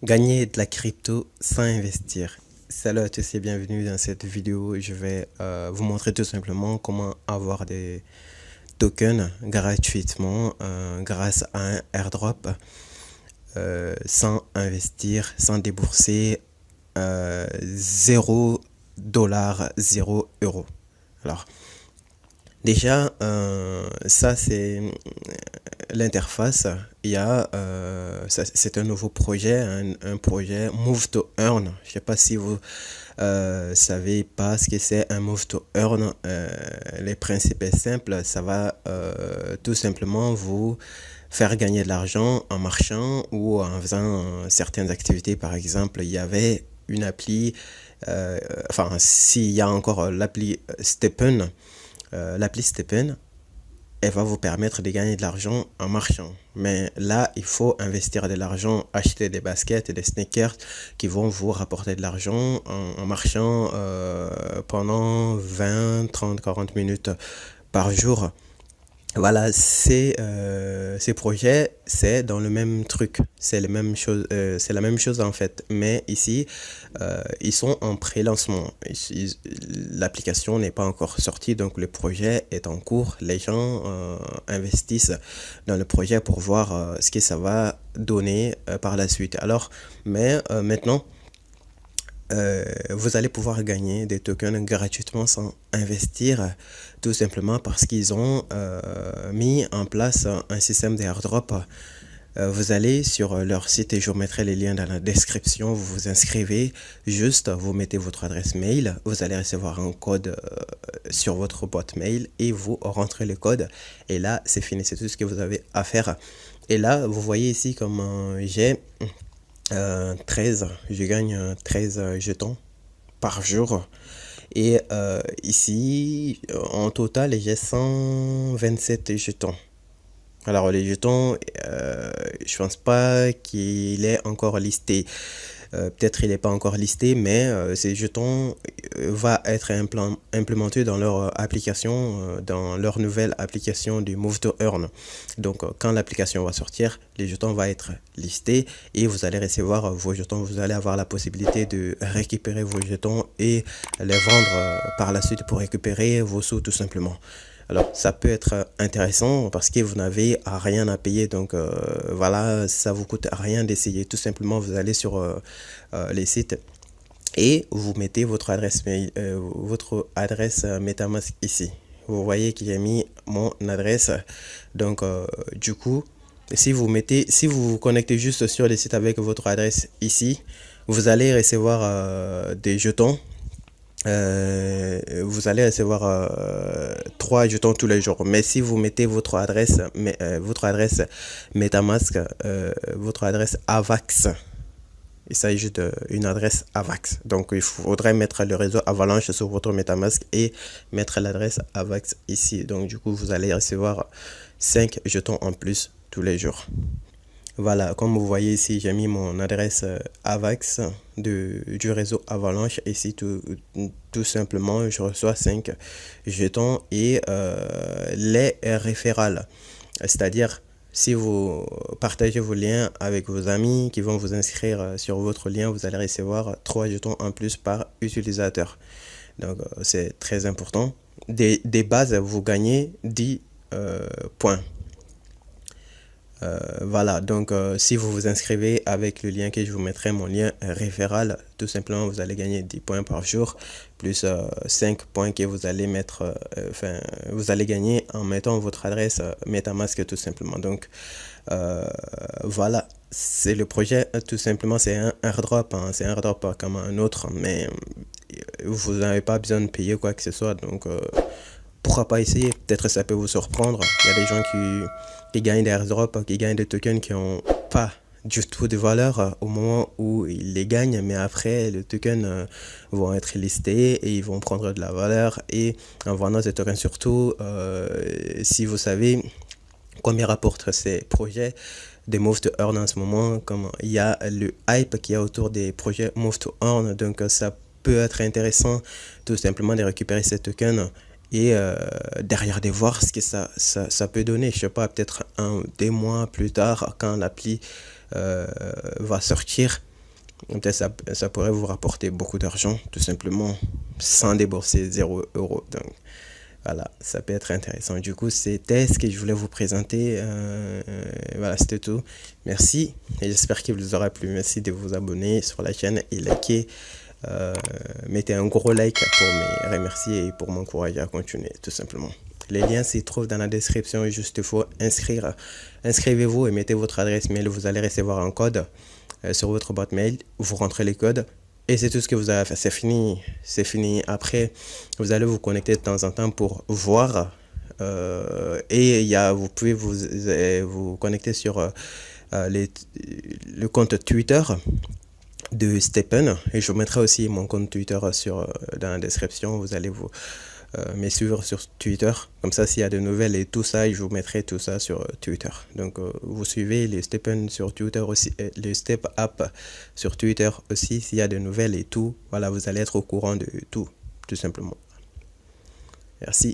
Gagner de la crypto sans investir. Salut à tous et bienvenue dans cette vidéo. Je vais vous montrer tout simplement comment avoir des tokens gratuitement grâce à un airdrop sans investir, sans débourser 0 $, 0 €. Alors, déjà, ça c'est l'interface. Il y a, c'est un nouveau projet, un projet Move to Earn. Je ne sais pas si vous savez pas ce que c'est un Move to Earn. Les principes est simple, ça va tout simplement vous faire gagner de l'argent en marchant ou en faisant certaines activités. Par exemple, il y avait une appli, enfin s'il y a encore l'appli Stephen, elle va vous permettre de gagner de l'argent en marchant. Mais là, il faut investir de l'argent, acheter des baskets et des sneakers qui vont vous rapporter de l'argent en marchant pendant 20, 30, 40 minutes par jour. Voilà, ces projets, c'est dans le même truc, c'est la même chose en fait. Mais ici, ils sont en pré-lancement. L'application n'est pas encore sortie, donc le projet est en cours. Les gens investissent dans le projet pour voir ce que ça va donner par la suite. Alors, mais maintenant, vous allez pouvoir gagner des tokens gratuitement sans investir, tout simplement parce qu'ils ont mis en place un système d'airdrop. Vous allez sur leur site et je vous mettrai les liens dans la description. Vous vous inscrivez, juste vous mettez votre adresse mail, vous allez recevoir un code sur votre boîte mail et vous rentrez le code. Et là, c'est fini, c'est tout ce que vous avez à faire. Et là, vous voyez ici comme j'ai 13, je gagne 13 jetons par jour. Et ici, en total, j'ai 127 jetons. Alors, les jetons, je pense pas qu'il est encore listé. Peut-être il n'est pas encore listé, mais ces jetons va être implémentés dans leur application, dans leur nouvelle application du Move to Earn. Donc, quand l'application va sortir, les jetons vont être listés et vous allez recevoir vos jetons. Vous allez avoir la possibilité de récupérer vos jetons et les vendre par la suite pour récupérer vos sous tout simplement. Alors, ça peut être intéressant parce que vous n'avez rien à payer. Donc, voilà, ça vous coûte rien d'essayer. Tout simplement, vous allez sur les sites et vous mettez votre adresse mail, votre adresse MetaMask ici. Vous voyez que j'ai mis mon adresse. Donc, du coup, si vous vous connectez juste sur les sites avec votre adresse ici, vous allez recevoir des jetons. Vous allez recevoir 3 jetons tous les jours. Mais si vous mettez votre adresse MetaMask, votre adresse AVAX, il s'agit d'une adresse AVAX. Donc, il faudrait mettre le réseau Avalanche sur votre MetaMask et mettre l'adresse AVAX ici. Donc, du coup, vous allez recevoir 5 jetons en plus tous les jours. Voilà, comme vous voyez ici, j'ai mis mon adresse AVAX du réseau Avalanche. Ici, tout simplement, je reçois 5 jetons et les référals. C'est-à-dire, si vous partagez vos liens avec vos amis qui vont vous inscrire sur votre lien, vous allez recevoir 3 jetons en plus par utilisateur. Donc, c'est très important. Des bases, vous gagnez 10 points. Voilà, donc si vous vous inscrivez avec le lien que je vous mettrai, mon lien référal, tout simplement vous allez gagner 10 points par jour, plus 5 points que vous allez mettre, vous allez gagner en mettant votre adresse MetaMask tout simplement. Donc voilà, c'est le projet, tout simplement c'est un airdrop, hein, c'est un airdrop comme un autre, mais vous n'avez pas besoin de payer quoi que ce soit, donc pourquoi pas essayer? Peut-être ça peut vous surprendre. Il y a des gens qui gagnent des airdrops, qui gagnent des tokens qui n'ont pas du tout de valeur au moment où ils les gagnent, mais après les tokens vont être listés et ils vont prendre de la valeur. Et en vendant ces tokens, surtout, si vous savez combien rapportent ces projets de Move to Earn en ce moment, comme il y a le hype qui est autour des projets Move to Earn, donc ça peut être intéressant tout simplement de récupérer ces tokens et derrière de voir ce que ça peut donner. Je sais pas, peut-être 1 ou 2 mois plus tard, quand l'appli va sortir, Peut-être ça pourrait vous rapporter beaucoup d'argent, tout simplement, sans débourser 0 €. Donc, voilà, ça peut être intéressant. Du coup, c'était ce que je voulais vous présenter. Voilà, c'était tout. Merci et j'espère qu'il vous aura plu. Merci de vous abonner sur la chaîne et liker. Mettez un gros like pour me remercier et pour m'encourager à continuer, tout simplement. Les liens s'y trouvent dans la description. Juste il faut inscrivez-vous et mettez votre adresse mail. Vous allez recevoir un code sur votre boîte mail. Vous rentrez les codes. Et c'est tout ce que vous avez à faire. C'est fini. C'est fini. Après, vous allez vous connecter de temps en temps pour voir. Et vous pouvez vous connecter sur le compte Twitter de Stephen. Et je vous mettrai aussi mon compte Twitter dans la description. Vous allez me suivre sur Twitter. Comme ça, s'il y a de nouvelles et tout ça, je vous mettrai tout ça sur Twitter. Donc, vous suivez les Stephen sur Twitter aussi, les Step Up sur Twitter aussi. S'il y a de nouvelles et tout, voilà, vous allez être au courant de tout simplement. Merci.